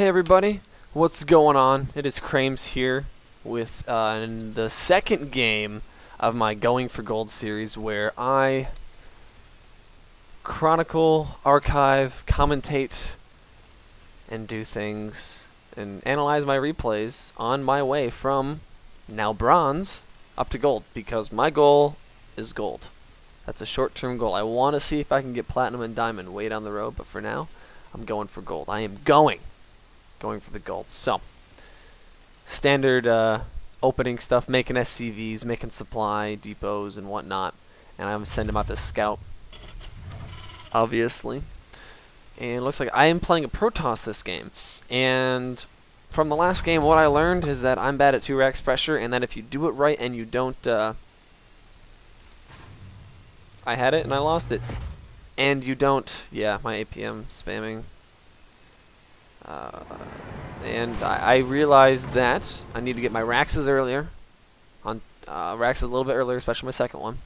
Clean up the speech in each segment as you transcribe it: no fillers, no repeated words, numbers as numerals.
Hey everybody, what's going on? It is Crames here with the second game of my Going for Gold series, where I chronicle, archive, commentate, and do things and analyze my replays on my way from now bronze up to gold, because my goal is gold. That's a short-term goal. I want to see if I can get platinum and diamond way down the road, but for now I'm going for gold. I am going for the gold. So, standard opening stuff, making SCVs, making supply depots and whatnot, and I'm send them out to scout, obviously. And it looks like I am playing a Protoss this game, and from the last game what I learned is that I'm bad at 2 racks pressure, and that if you do it right and you don't I had it and I lost it, and you don't, yeah, my APM spamming. And I realized that I need to get my Raxes earlier. On Raxes a little bit earlier, especially my second one.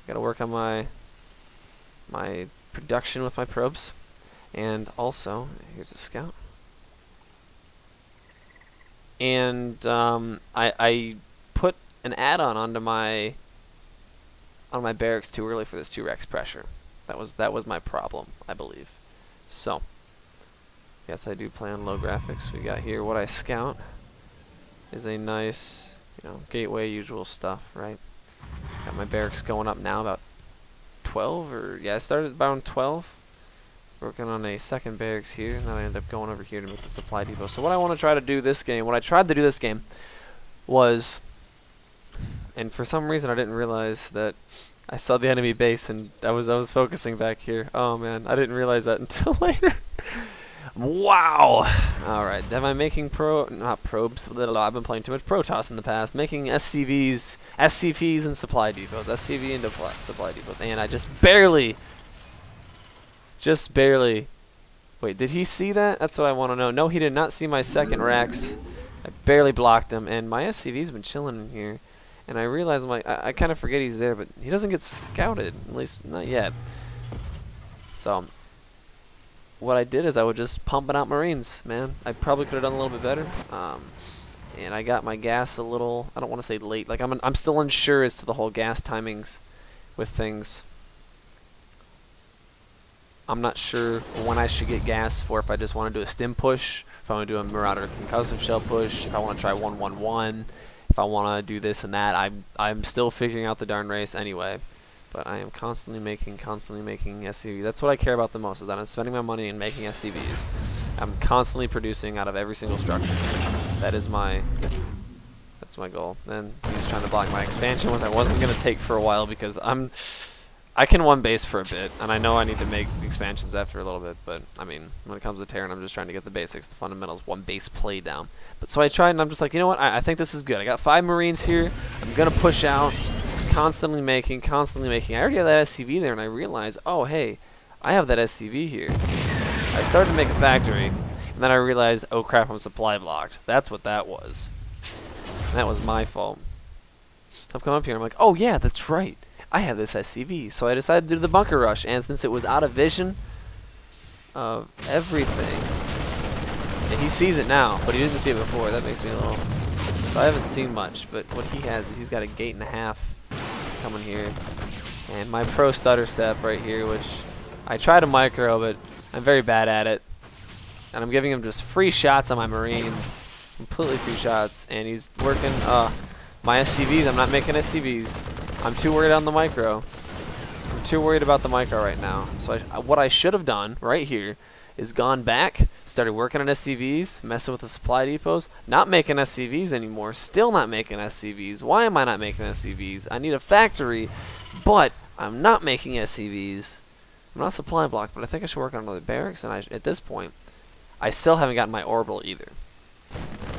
Got to work on my production with my probes, and also here's a scout. And I put an add-on onto my barracks too early for this 2 Rex pressure. That was my problem, I believe. So. Yes, I do play on low graphics. We got here what I scout is a nice, gateway usual stuff, right? Got my barracks going up now about 12, or yeah, I started around 12. Working on a second barracks here, and then I end up going over here to make the supply depot. So what I want to try to do this game, what I tried to do this game was, and for some reason I didn't realize that I saw the enemy base, and I was focusing back here. Oh man, I didn't realize that until later. Wow! Alright, am I making not probes, I've been playing too much Protoss in the past, making SCVs, SCVs and supply depots, SCV and supply depots, and I just barely, wait, did he see that? That's what I want to know. No, he did not see my second Rax. I barely blocked him, and my SCV's been chilling in here, and I realize, I'm like, I kind of forget he's there, but he doesn't get scouted, at least not yet. So, what I did is I was just pumping out Marines, man. I probably could have done a little bit better. And I got my gas a little, I don't want to say late. Like I'm still unsure as to the whole gas timings with things. I'm not sure when I should get gas for, if I just want to do a stim push, if I want to do a Marauder concussive shell push, if I want to try 111, if I want to do this and that. I'm still figuring out the darn race anyway. But I am constantly making SCV. That's what I care about the most, is that I'm spending my money and making SCVs. I'm constantly producing out of every single structure. That's my goal. And he was trying to block my expansion, which I wasn't going to take for a while, because I can one base for a bit, and I know I need to make expansions after a little bit, but I mean, when it comes to Terran, I'm just trying to get the basics, the fundamentals, one base play down. But so I tried, and I'm just like, you know what, I think this is good. I got 5 Marines here. I'm going to push out. Constantly making. I already have that SCV there, and I realized, oh hey, I have that SCV here. I started to make a factory, and then I realized, oh crap, I'm supply blocked. That's what that was. And that was my fault. So I've come up here, and I'm like, oh yeah, that's right, I have this SCV. So I decided to do the bunker rush, and since it was out of vision of everything, and he sees it now, but he didn't see it before. That makes me a little. So I haven't seen much, but what he has is he's got a gate and a half coming here, and my pro stutter step right here, which I try to micro, but I'm very bad at it, and I'm giving him just free shots on my Marines, completely free shots, and he's working my SCVs. I'm not making SCVs. I'm too worried on the micro. I'm too worried about the micro right now. So what I should have done right here is gone back, started working on SCVs, messing with the supply depots, not making SCVs anymore, still not making SCVs. Why am I not making SCVs? I need a factory, but I'm not making SCVs. I'm not supply blocked, but I think I should work on another barracks, and at this point, I still haven't gotten my orbital either.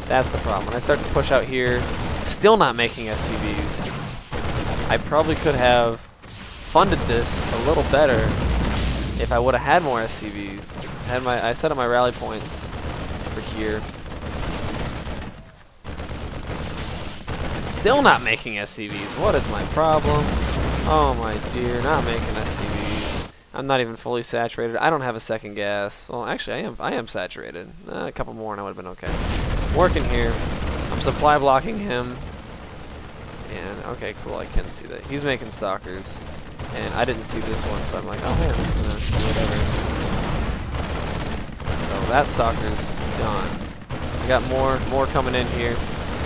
That's the problem. When I start to push out here, still not making SCVs. I probably could have funded this a little better if I would have had more SCVs. I set up my rally points for here. It's still not making SCVs. What is my problem? Oh my dear, not making SCVs. I'm not even fully saturated. I don't have a second gas. Well, actually, I am saturated. A couple more and I would have been okay. Working here. I'm supply blocking him. And, okay, cool, I can see that. He's making stalkers. And I didn't see this one, so I'm like, oh, man, I'm just gonna do whatever. So that stalker's done. I got more coming in here.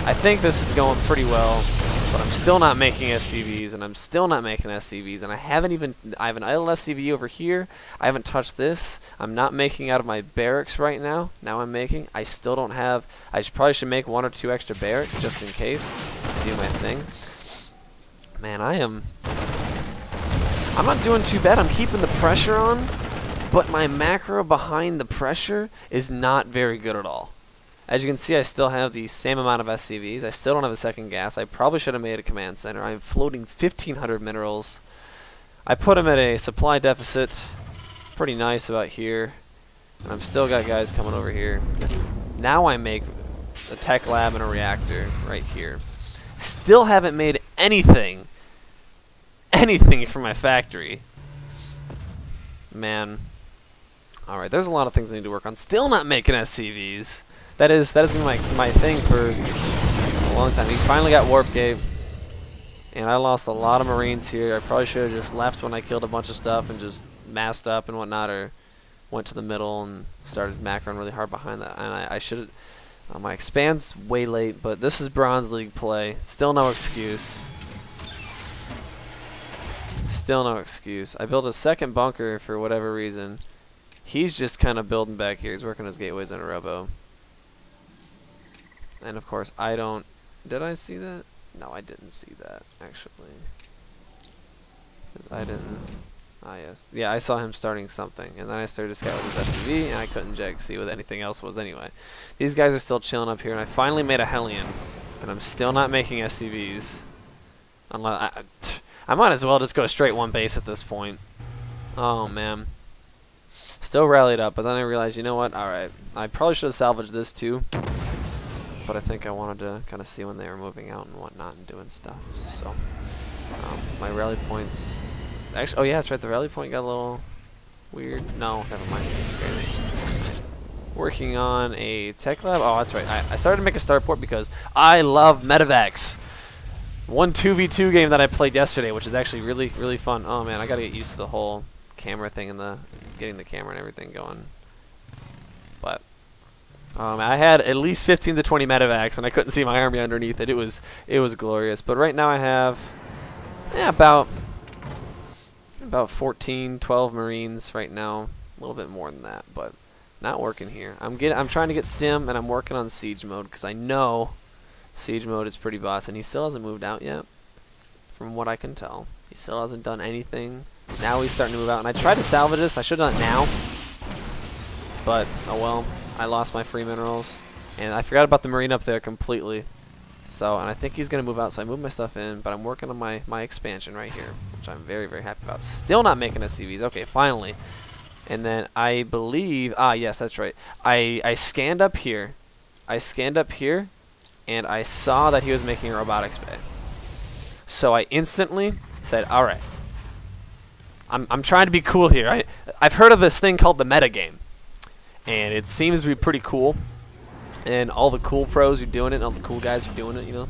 I think this is going pretty well. But I'm still not making SCVs, and I'm still not making SCVs, and I have an idle SCV over here. I haven't touched this. I'm not making out of my barracks right now. Now I'm making. I still don't have. I probably should make 1 or 2 extra barracks just in case I do my thing. Man, I'm not doing too bad. I'm keeping the pressure on, but my macro behind the pressure is not very good at all. As you can see, I still have the same amount of SCVs. I still don't have a second gas. I probably should have made a command center. I'm floating 1,500 minerals. I put them at a supply deficit. Pretty nice about here. And I've still got guys coming over here. Now I make a tech lab and a reactor right here. Still haven't made anything for my factory. Man. Alright, there's a lot of things I need to work on. Still not making SCVs. That has been my thing for a long time. He finally got warp gate, and I lost a lot of Marines here. I probably should have just left when I killed a bunch of stuff and just masked up and whatnot, or went to the middle and started macroing really hard behind that. And I should have. My expand's way late, but this is Bronze League play. Still no excuse. Still no excuse. I built a second bunker for whatever reason. He's just kind of building back here. He's working his gateways in a robo. And of course, I don't. Did I see that? No, I didn't see that, actually. 'Cause I didn't. Ah, yes. Yeah, I saw him starting something. And then I started to scout with his SCV, and I couldn't jack see what anything else was anyway. These guys are still chilling up here, and I finally made a Hellion. And I'm still not making SCVs. Unless I might as well just go straight one base at this point. Oh, man. Still rallied up, but then I realized, you know what? Alright. I probably should have salvaged this, too. But I think I wanted to kind of see when they were moving out and whatnot and doing stuff. So, my rally points. Actually, oh yeah, that's right. The rally point got a little weird. No, never mind. Working on a tech lab. Oh, that's right. I started to make a starport because I love medevacs. 2v2 game that I played yesterday, which is actually really fun. Oh man, I gotta get used to the whole camera thing and getting the camera and everything going. But. I had at least 15 to 20 medevacs, and I couldn't see my army underneath it. It was glorious. But right now I have about 14, 12 Marines right now. A little bit more than that, but not working here. I'm trying to get stim, and I'm working on siege mode because I know siege mode is pretty boss, and he still hasn't moved out yet, from what I can tell. He still hasn't done anything. Now he's starting to move out, and I tried to salvage this. I should have done it now, but oh well. I lost my free minerals, and I forgot about the Marine up there completely. So, and I think he's going to move out, so I moved my stuff in, but I'm working on my expansion right here, which I'm very happy about. Still not making SCVs. Okay, finally. And then I believe, yes, that's right. I scanned up here. And I saw that he was making a robotics bay. So I instantly said, all right. I'm trying to be cool here. I've heard of this thing called the metagame. And it seems to be pretty cool. And all the cool pros are doing it, and all the cool guys are doing it, you know.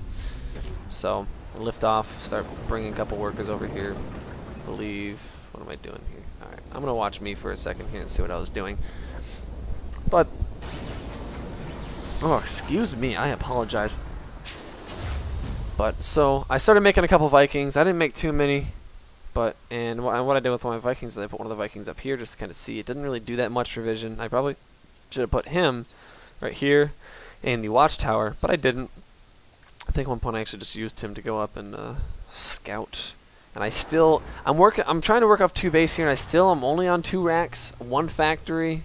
So, I lift off, start bringing a couple workers over here. What am I doing here? Alright, I'm going to watch me for a second here and see what I was doing. But, oh, excuse me, I apologize. But, so, I started making a couple Vikings. I didn't make too many. And what I did with one of my Vikings is I put one of the Vikings up here just to kind of see. It didn't really do that much for vision. I probably should have put him right here in the watchtower, but I didn't. I think at one point I actually just used him to go up and scout. And I'm trying to work off 2 base here, and I'm only on 2 racks, 1 factory,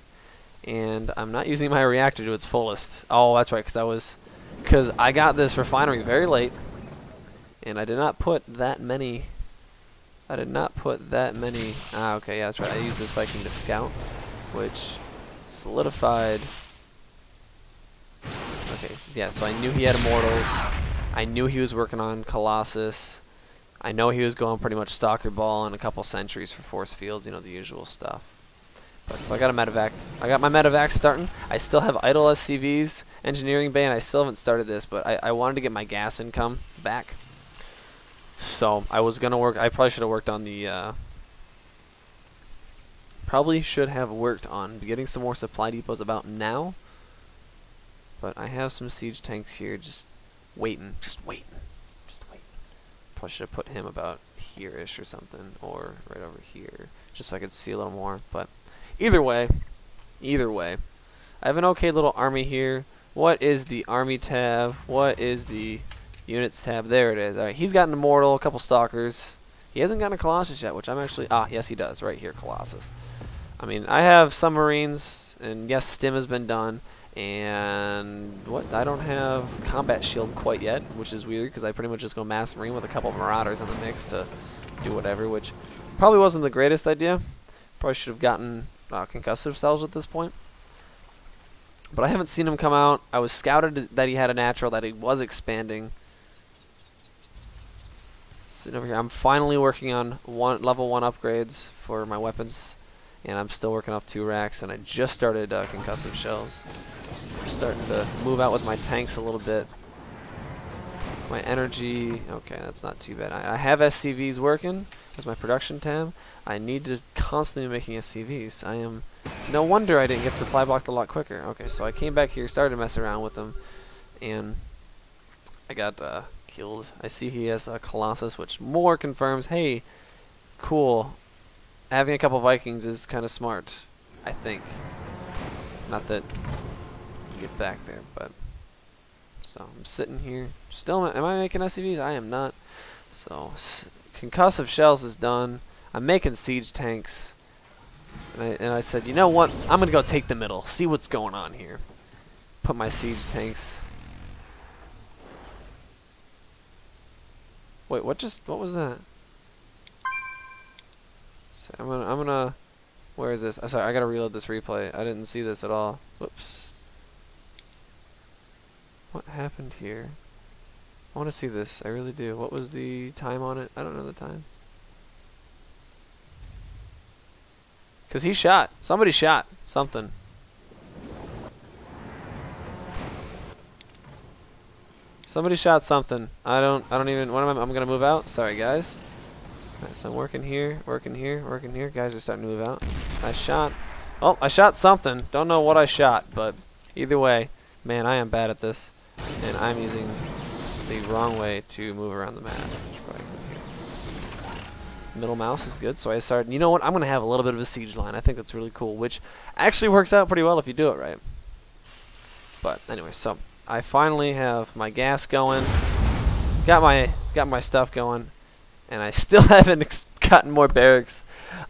and I'm not using my reactor to its fullest. Oh, that's right, because I got this refinery very late, and I did not put that many. Okay, yeah, that's right. I used this Viking to scout, which solidified. Okay, yeah, so I knew he had Immortals. I knew he was working on Colossus. I know he was going pretty much stalker ball and a couple sentries for force fields, you know, the usual stuff. But so I got a medevac. I got my medevac starting. I still have idle SCVs, engineering bay, and I still haven't started this, but I wanted to get my gas income back. So I was gonna work. I probably should have worked on the. Probably should have worked on getting some more supply depots about now. But I have some siege tanks here, just waiting. Probably should have put him about here-ish or something, or right over here, just so I could see a little more. But either way, I have an okay little army here. What is the army tab? What is the units tab? There it is. All right, he's got an immortal, a couple stalkers. He hasn't gotten a Colossus yet, which I'm actually... Ah, yes, he does. Right here, Colossus. I mean, I have some Marines, and yes, Stim has been done. And what? I don't have combat shield quite yet, which is weird because I pretty much just go mass marine with a couple of marauders in the mix to do whatever, which probably wasn't the greatest idea. Probably should have gotten concussive cells at this point. But I haven't seen him come out. I was scouted that he had a natural, that he was expanding. Sitting over here, I'm finally working on level 1 upgrades for my weapons, and I'm still working off 2 racks, and I just started concussive shells. I'm starting to move out with my tanks a little bit. My energy, okay, that's not too bad. I have SCVs working as my production tab. I need to constantly be making SCVs. I am, no wonder I didn't get supply blocked a lot quicker. Okay, so I came back here, started to mess around with them, and I got killed. I see he has a Colossus, which more confirms, hey, cool. Having a couple Vikings is kind of smart, I think. Not that you get back there, but so I'm sitting here. Still, am I making SCVs? I am not. So concussive shells is done. I'm making siege tanks, and I said, you know what? I'm gonna go take the middle, see what's going on here. Put my siege tanks. Wait, what was that? So I'm gonna. Where is this? Sorry, I gotta reload this replay. I didn't see this at all. Whoops. What happened here? I want to see this. I really do. What was the time on it? I don't know the time. Cause he shot. Somebody shot something. Somebody shot something. I don't even. What am I? I'm gonna move out. Sorry, guys. Right, so I'm working here. Guys are starting to move out. I shot. Oh, I shot something. Don't know what I shot, but either way, man, I am bad at this, and I'm using the wrong way to move around the map. Middle mouse is good, so I started. You know what? I'm gonna have a little bit of a siege line. I think that's really cool, which actually works out pretty well if you do it right. But anyway, so I finally have my gas going, got my stuff going, and I still haven't gotten more barracks.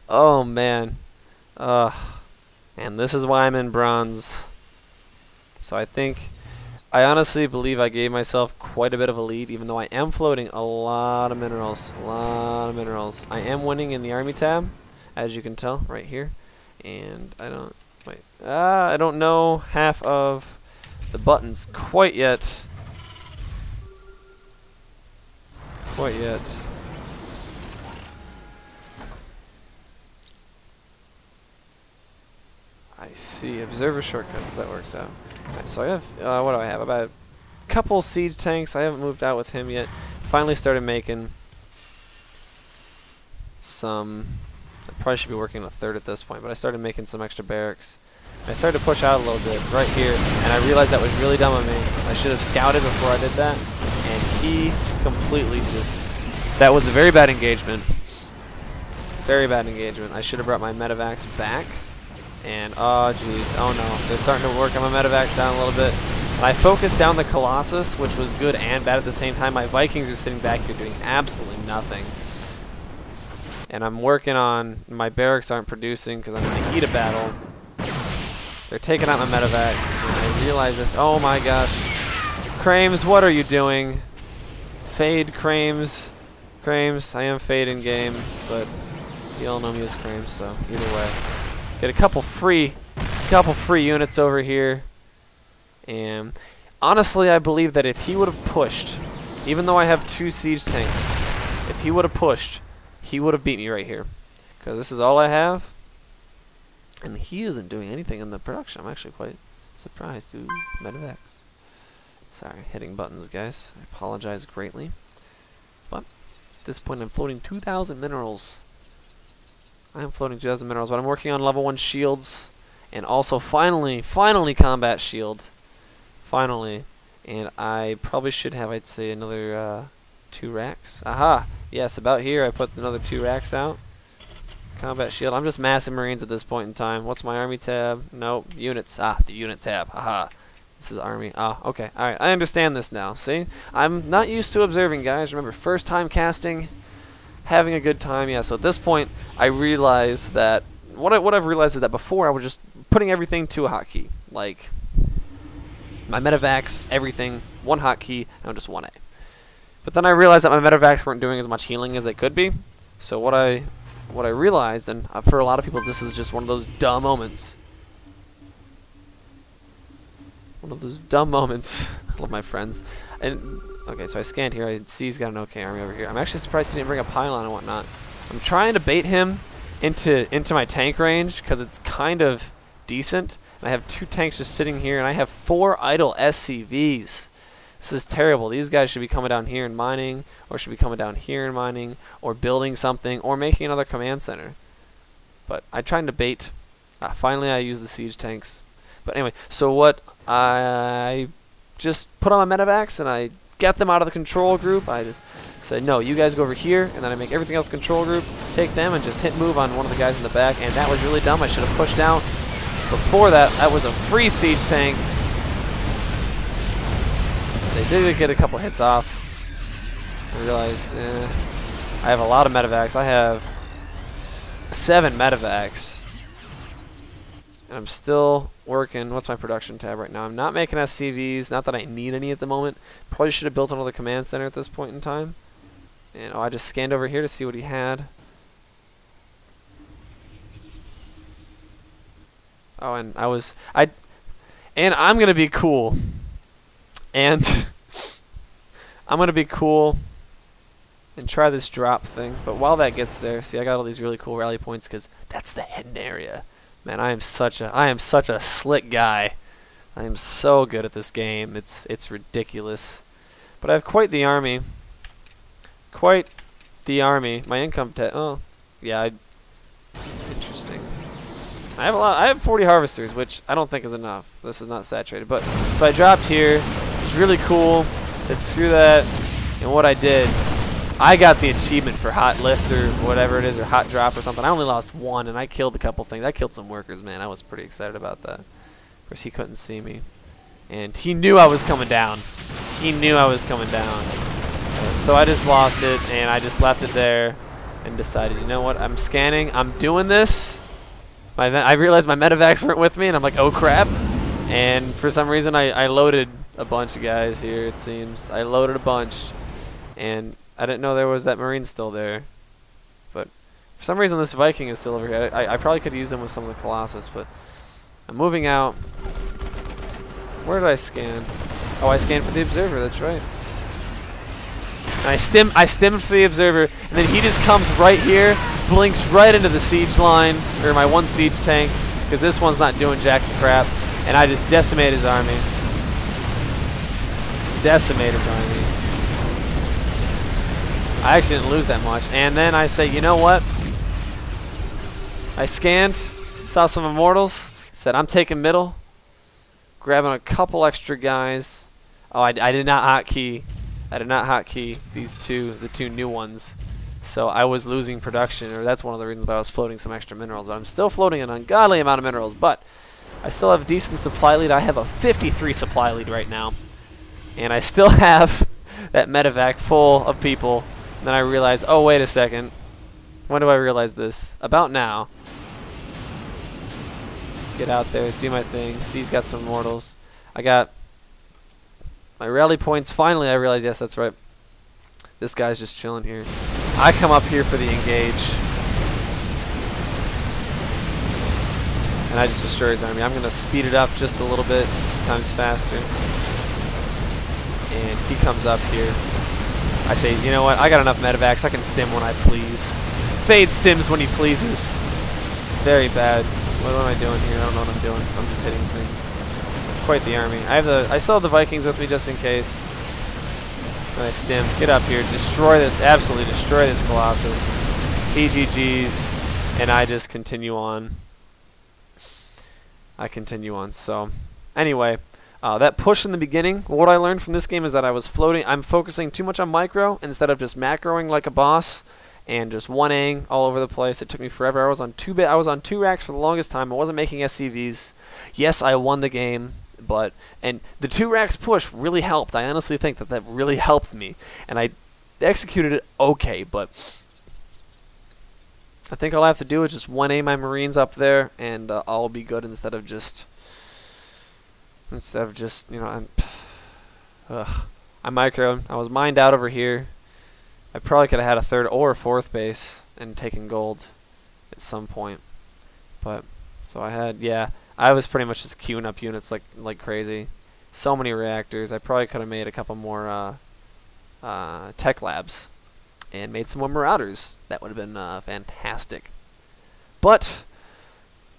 Oh man, and this is why I'm in bronze. So I honestly believe I gave myself quite a bit of a lead, even though I am floating a lot of minerals. I am winning in the army tab, as you can tell right here. And I don't know half of the buttons quite yet. I see observer shortcuts. That works out. Right, so I have, what do I have? About a couple siege tanks. I haven't moved out with him yet. Finally started making some, I probably should be working on a third at this point, but I started making some extra barracks. I started to push out a little bit right here, and I realized that was really dumb of me. I should have scouted before I did that, and he completely just, that was a very bad engagement. Very bad engagement. I should have brought my medevacs back. And, oh jeez, oh no, they're starting to work on my medevacs down a little bit. I focused down the Colossus, which was good and bad at the same time. My Vikings are sitting back here doing absolutely nothing. And I'm working on, my barracks aren't producing because I'm in the heat of battle. They're taking out my medevacs, and I realize this, oh my gosh. Crames, what are you doing? Fade, Crames. Crames, I am fade in game, but you all know me as Crames, so either way. Get a couple free units over here, and honestly, I believe that if he would have pushed, even though I have 2 siege tanks, If he would have pushed, he would have beat me right here. Because this is all I have. And he isn't doing anything in the production. I'm actually quite surprised. Dude, medevacs. Sorry, hitting buttons, guys. I apologize greatly. But at this point, I'm floating 2,000 minerals. I am floating 2,000 minerals, but I'm working on level 1 shields. And also, finally, combat shield. Finally. And I probably should have, I'd say, another 2 racks. Aha! Yes, about here, I put another 2 racks out. Combat shield. I'm just massing Marines at this point in time. What's my army tab? Nope. Units. Ah, the unit tab. Haha. This is army. Ah, okay. Alright, I understand this now. See? I'm not used to observing, guys. Remember, first time casting, having a good time. Yeah, so at this point, I realized that, what I've realized is that before I was just putting everything to a hotkey. Like, my medevacs, everything, one hotkey, and just 1A. But then I realized that my medevacs weren't doing as much healing as they could be. So what I realized, and for a lot of people this is just one of those dumb moments. One of those dumb moments. I love my friends. And okay, so I scanned here. I see he's got an okay army over here. I'm actually surprised he didn't bring a pylon and whatnot. I'm trying to bait him into my tank range because it's kind of decent. And I have 2 tanks just sitting here, and I have 4 idle SCVs. This is terrible. These guys should be coming down here and mining, or should be coming down here and mining, or building something, or making another command center. But I'm trying to bait. Finally, I use the siege tanks. But anyway, so what I just put on my medevacs, and I get them out of the control group. I just said, no, you guys go over here, and then I make everything else control group, take them, and just hit move on one of the guys in the back. And that was really dumb. I should have pushed out. Before that, that was a free siege tank. They did get a couple hits off. I realized I have a lot of medevacs. I have 7 medevacs. And I'm still working. What's my production tab right now? I'm not making SCVs. Not that I need any at the moment. Probably should have built another command center at this point in time. And I just scanned over here to see what he had. Oh, and I'm gonna be cool. And I'm going to be cool and try this drop thing. But while that gets there, see, I got all these really cool rally points because that's the hidden area. Man, I am such a slick guy. I am so good at this game. It's ridiculous. But I have quite the army. Quite the army. My income oh, yeah, interesting. I have a lot. I have 40 harvesters, which I don't think is enough. This is not saturated. But so I dropped here. It's really cool. Said screw that. And what I did, I got the achievement for hot lift or whatever it is, or hot drop or something. I only lost 1, and I killed a couple things. I killed some workers, man. I was pretty excited about that. Of course, he couldn't see me, and he knew I was coming down. He knew I was coming down. So I just lost it, and I just left it there, and decided, you know what? I'm scanning. I'm doing this. I realized my medevacs weren't with me, and I'm like, oh crap. And for some reason, I loaded a bunch of guys here, it seems. I loaded a bunch, and I didn't know there was that Marine still there. But for some reason, this Viking is still over here. I probably could use him with some of the Colossus, but I'm moving out. Where did I scan? Oh, I scanned for the Observer, that's right. And I stemmed for the Observer, and then he just comes right here, blinks right into the siege line, or my 1 siege tank, because this one's not doing jack and crap, and I just decimate his army. Decimate his army. I actually didn't lose that much. And then I say, you know what? I scanned, saw some Immortals, said I'm taking middle, grabbing a couple extra guys. Oh, I did not hotkey. I did not hotkey these the 2 new ones. So I was losing production, or that's one of the reasons why I was floating some extra minerals. But I'm still floating an ungodly amount of minerals. But I still have a decent supply lead. I have a 53 supply lead right now. And I still have that medevac full of people. And then I realized, oh, wait a second. When do I realize this? About now. Get out there, do my thing. C's got some Immortals. I got my rally points. Finally, I realized, yes, that's right. This guy's just chilling here. I come up here for the engage. And I just destroy his army. I'm going to speed it up just a little bit, 2 times faster. And he comes up here. I say, you know what, I got enough medevacs, I can stim when I please. Fade stims when he pleases. Very bad. What am I doing here? I don't know what I'm doing. I'm just hitting things. Quite the army. I still have the Vikings with me just in case. And I stim. Get up here. Destroy this. Absolutely destroy this Colossus. EGGs. And I just continue on. I continue on. So, anyway. That push in the beginning, what I learned from this game is that I'm focusing too much on micro instead of just macroing like a boss and just 1Aing all over the place. It took me forever. I was on 2 racks for the longest time. I wasn't making SCVs. Yes, I won the game, and the 2 racks push really helped. I honestly think that really helped me, and I executed it okay, but I think all I have to do is just 1A my Marines up there, and I'll be good instead of just you know, I microed. I was mined out over here. I probably could have had a 3rd or a 4th base and taken gold at some point. But so I was pretty much just queuing up units like crazy. So many reactors. I probably could have made a couple more tech labs and made some more marauders. That would have been fantastic. But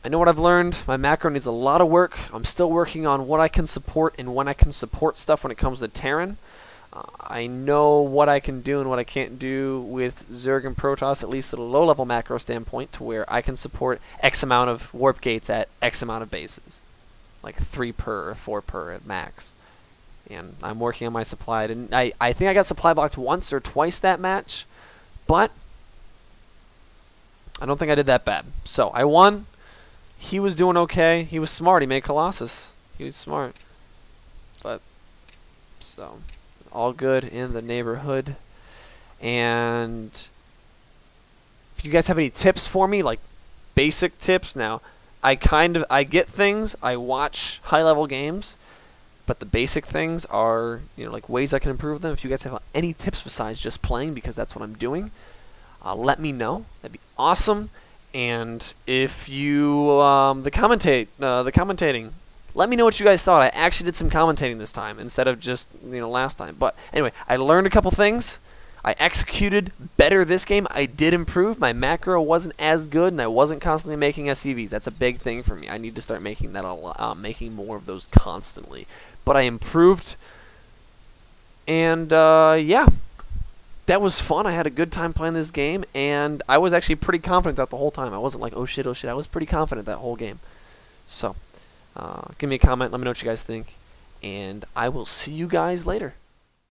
I know what I've learned. My macro needs a lot of work. I'm still working on what I can support and when I can support stuff when it comes to Terran. I know what I can do and what I can't do with Zerg and Protoss, at least at a low-level macro standpoint, to where I can support X amount of warp gates at X amount of bases. Like 3 per or 4 per at max. And I'm working on my supply. I think I got supply blocked once or twice that match, but I don't think I did that bad. So I won. He was doing okay. He was smart. He made Colossus. He was smart. But, so, all good in the neighborhood. And if you guys have any tips for me, like basic tips, now, I get things. I watch high-level games. But the basic things are, you know, like ways I can improve them. If you guys have any tips besides just playing, because that's what I'm doing, let me know. That'd be awesome. And if you, the commentating, let me know what you guys thought. I actually did some commentating this time instead of just, you know, last time. But anyway, I learned a couple things. I executed better this game. I did improve. My macro wasn't as good, and I wasn't constantly making SCVs. That's a big thing for me. I need to start making that making more of those constantly. But I improved, and yeah. That was fun. I had a good time playing this game, and I was actually pretty confident that the whole time. I wasn't like, oh shit, oh shit. I was pretty confident that whole game. So, give me a comment. Let me know what you guys think, and I will see you guys later.